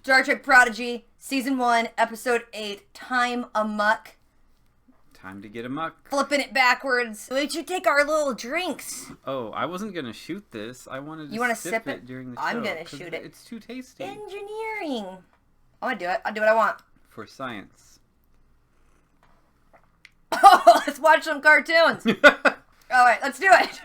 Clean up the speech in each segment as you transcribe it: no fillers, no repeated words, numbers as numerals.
Star Trek Prodigy, Season 1, Episode 8, Time Amok. Time to get amok. Flipping it backwards. We should take our little drinks. Oh, I wasn't going to shoot this. I wanted to sip it during the show. I'm going to shoot it. It's too tasty. Engineering. I want to do it. I'll do what I want. For science. Oh, let's watch some cartoons. Alright, let's do it.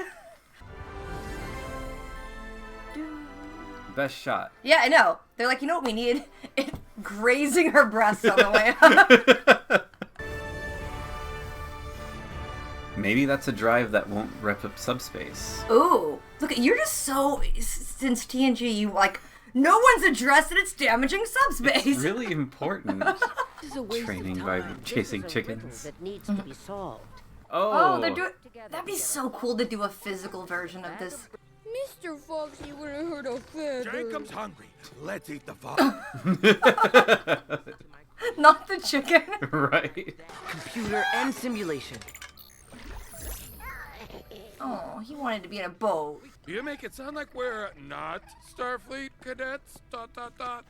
Best shot. Yeah, I know. They're like, you know what we need? It grazing her breasts on the way up. Maybe that's a drive that won't rip up subspace. Ooh. Look, you're just so... Since TNG, you like... No one's addressed that it's damaging subspace. It's really important. This is a waste Training of by time. chasing This is a riddle chickens. that needs to be solved. Oh, they're doing... That'd be so cool to do a physical version of this. Mr. Foxy would have hurt a feather. Jacob's hungry. Let's eat the fox. Not the chicken. Right. Computer and simulation. Oh, he wanted to be in a boat. You make it sound like we're not Starfleet cadets. ...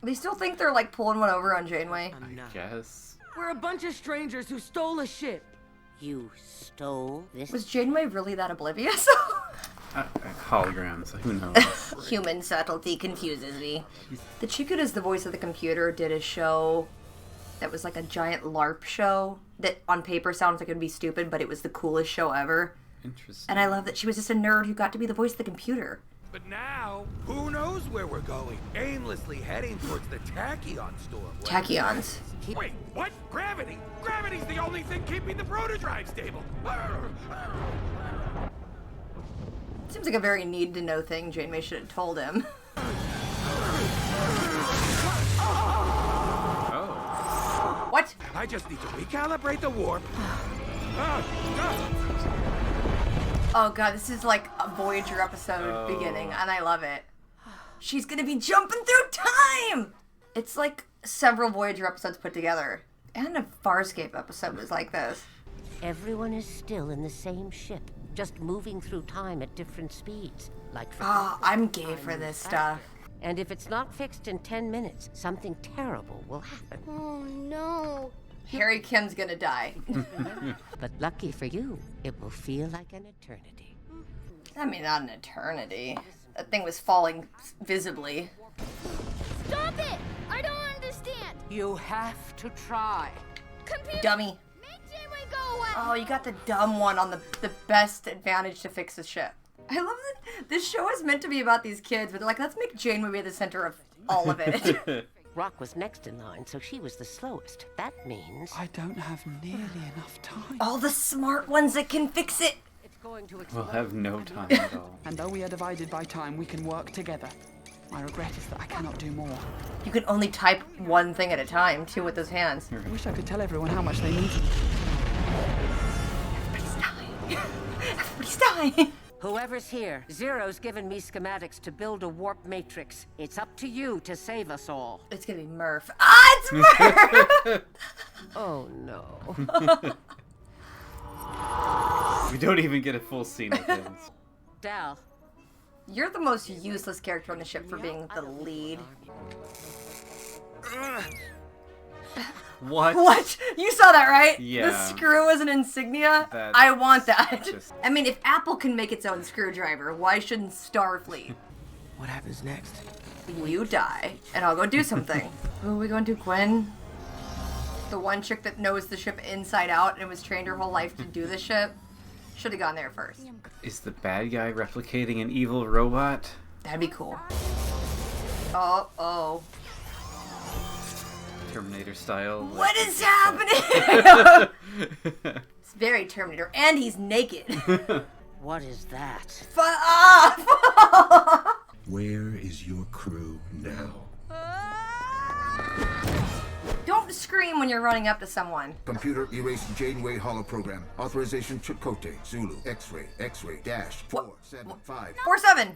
They still think they're like pulling one over on Janeway. I'm not. Guess. We're a bunch of strangers who stole a ship. You stole this? Was Janeway really that oblivious? Holograms. Who knows? Human subtlety confuses me. The chick who does the voice of the computer did a show that was like a giant LARP show that on paper sounds like it'd be stupid, but it was the coolest show ever. Interesting. And I love that she was just a nerd who got to be the voice of the computer. But now, who knows where we're going? Aimlessly heading towards the Tachyon storm. Tachyons. Wait, what? Gravity? Gravity's the only thing keeping the protodrive stable. Seems like a very need-to-know thing Janeway should have told him. Oh. What? I just need to recalibrate the warp. Oh god, this is like a Voyager episode beginning, and I love it. She's gonna be jumping through time! It's like several Voyager episodes put together. And a Farscape episode was like this. Everyone is still in the same ship, just moving through time at different speeds. Like for Oh, I'm gay for this stuff. And if it's not fixed in 10 minutes, something terrible will happen. Oh no. Harry Kim's gonna die. But lucky for you, it will feel like an eternity. I mean, not an eternity. That thing was falling visibly. Stop it! I don't understand. You have to try. Computer, Dummy. make Janeway go away. Oh, you got the dumb one on the best advantage to fix the ship. I love that this show is meant to be about these kids, but they're like, let's make Janeway be the center of all of it. Rock was next in line, so she was the slowest. That means I don't have nearly enough time. All the smart ones that can fix it. it's going to We'll explode. have no time at all. And though we are divided by time, we can work together. My regret is that I cannot do more. You can only type one thing at a time, too, with those hands. I wish I could tell everyone how much they need me. Everybody's dying. Everybody's dying. Whoever's here, Zero's given me schematics to build a warp matrix. It's up to you to save us all. It's gonna be Murph. Ah, it's Murph! Oh no. We don't even get a full scene with him. Dal, You're the most useless character on the ship for being the lead. What? What? You saw that, right? Yeah. The screw is an insignia? That's I want that. just- I mean, if Apple can make its own screwdriver, why shouldn't Starfleet? What happens next? You die, and I'll go do something. Who are we going to, Gwen? The one chick that knows the ship inside out and was trained her whole life to do the ship? Should have gone there first. Is the bad guy replicating an evil robot? That'd be cool. Oh. Terminator style. What is happening? It's very Terminator, and he's naked. what is that? Fuck off! Where is your crew now? Don't scream when you're running up to someone. Computer erase Janeway holo program. Authorization Chakotay, Zulu, X-ray, dash, 475. 4-7.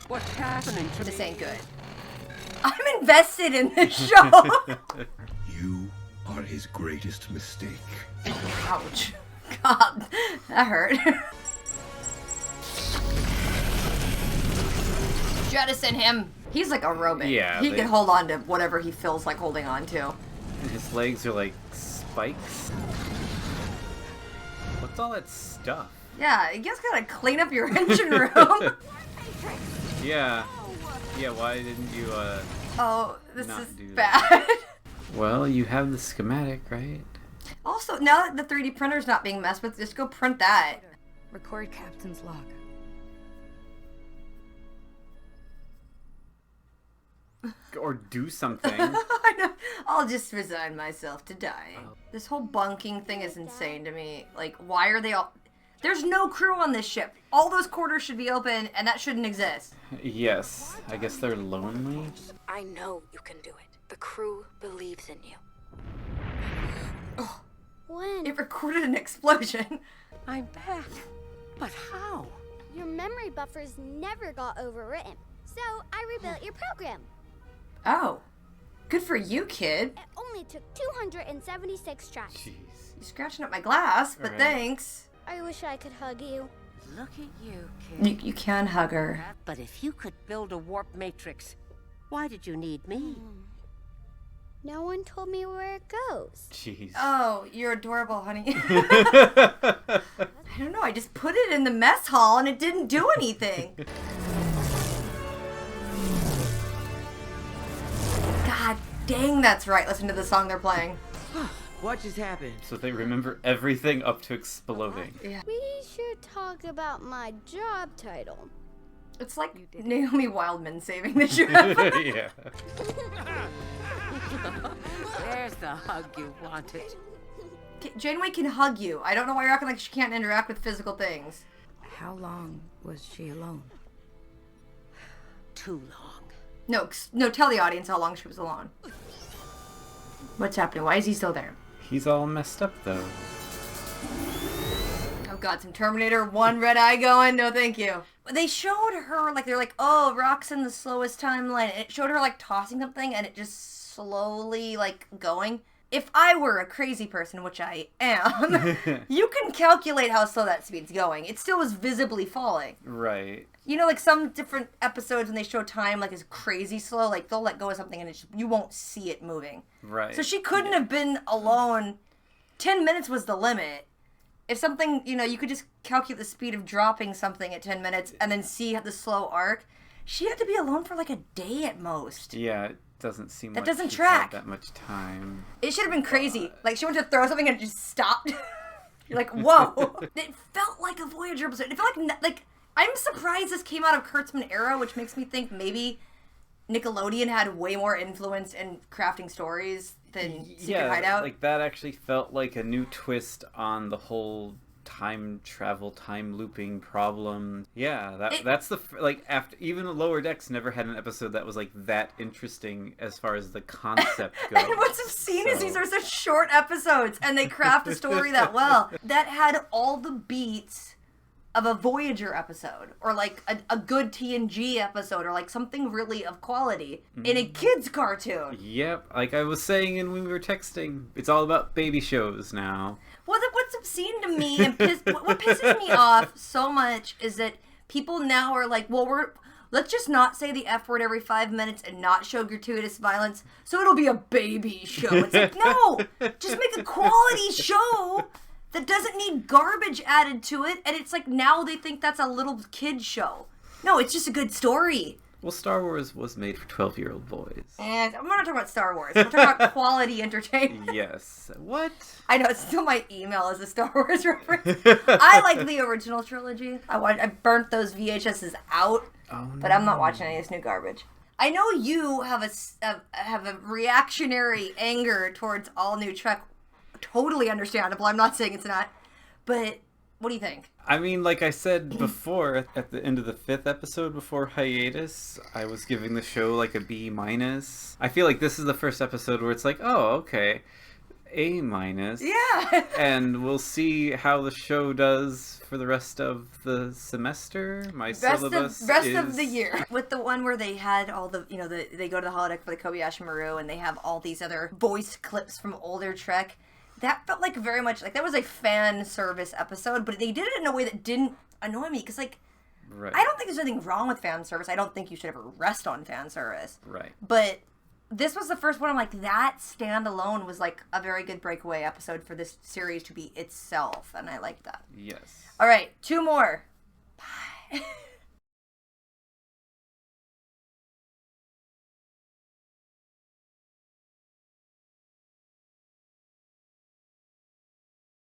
What's happening to This me? ain't good. I'm invested in this show. You are his greatest mistake. Ouch. God, that hurt. Jettison him. He's like a robot. Yeah, He they- can hold on to whatever he feels like holding on to. And his legs are like spikes. What's all that stuff? Yeah, you guys gotta clean up your engine room. Yeah. Yeah, why didn't you, Oh, this Not is do bad. Well, you have the schematic, right? Also, now that the 3D printer's not being messed with, just go print that. Record Captain's log. Or do something. I know. I'll just resign myself to dying. This whole bunking thing is insane to me. Like, why are they all... There's no crew on this ship. All those quarters should be open, and that shouldn't exist. Yes. I guess they're lonely. I know you can do it. The crew believes in you. When? It recorded an explosion. I'm back. But how? Your memory buffers never got overwritten. So I rebuilt your program. Oh. Good for you, kid. It only took 276 tries. Jeez. You're scratching up my glass, but Alright. thanks. I wish I could hug you. Look at you, kid. You can hug her. But if you could build a warp matrix, why did you need me? No one told me where it goes. Jeez. Oh, you're adorable, honey. I don't know, I just put it in the mess hall and it didn't do anything. God dang, that's right. Listen to the song they're playing. What just happened? So they remember everything up to exploding. Yeah. We should talk about my job title. It's like Naomi Wildman saving the ship. Yeah. There's the hug you wanted. Janeway can hug you. I don't know why you're acting like she can't interact with physical things. How long was she alone? Too long. No, tell the audience how long she was alone. What's happening? Why is he still there? He's all messed up, though. Oh god, some Terminator 1 red eye going? No, thank you. They showed her, like, they're like, oh, Rock's in the slowest timeline. And it showed her, like, tossing something and it just slowly, like, going. If I were a crazy person, which I am, you can calculate how slow that speed's going. It still was visibly falling. Right. You know, like some different episodes when they show time, like, is crazy slow. Like, they'll let go of something and it's just, you won't see it moving. Right. So she couldn't have been alone. 10 minutes was the limit. If something, you know, you could just calculate the speed of dropping something at 10 minutes and then see the slow arc. She had to be alone for like a day at most. Yeah, it doesn't seem That like doesn't she's track. had that much time. It should have been crazy. Like, she went to throw something and it just stopped. You're like, whoa. It felt like a Voyager episode. It felt like, I'm surprised this came out of Kurtzman era, which makes me think maybe Nickelodeon had way more influence in crafting stories than Secret Hideout. Like that actually felt like a new twist on the whole time travel, time looping problem. Yeah, that's the like after even Lower Decks never had an episode that was like that interesting as far as the concept goes. And what's obscene is these are such short episodes, and they craft a story that well. That had all the beats of a Voyager episode, or like a good TNG episode, or like something really of quality in a kid's cartoon. Yep, like I was saying when we were texting, it's all about baby shows now. Well, what's obscene to me and what pisses me off so much is that people now are like, well, let's just not say the F word every 5 minutes and not show gratuitous violence, so it'll be a baby show. It's like, no, just make a quality show that doesn't need garbage added to it, and it's like now they think that's a little kid show. No, it's just a good story. Well, Star Wars was made for 12-year-old boys. And I'm not talking about Star Wars. I'm talking about quality entertainment. Yes. What? I know, it's still my email as a Star Wars reference. I like the original trilogy. I burnt those VHSs out, but I'm not watching any of this new garbage. I know you have a reactionary anger towards all new Trek. Totally understandable. I'm not saying it's not. But what do you think? I mean, like I said before, at the end of the 5th episode before hiatus, I was giving the show like a B-. I feel like this is the first episode where it's like, oh, okay, A-. Yeah. And we'll see how the show does for the rest of the semester. My syllabus rest is... of the year. With the one where they had all the, you know, they go to the holodeck for the Kobayashi Maru and they have all these other voice clips from older Trek. That felt like very much like that was a fan service episode, but they did it in a way that didn't annoy me because like Right. I don't think there's anything wrong with fan service. I don't think you should ever rest on fan service. Right. But this was the first one I'm like, that standalone was like a very good breakaway episode for this series to be itself, and I like that. Yes. All right, 2 more. Bye.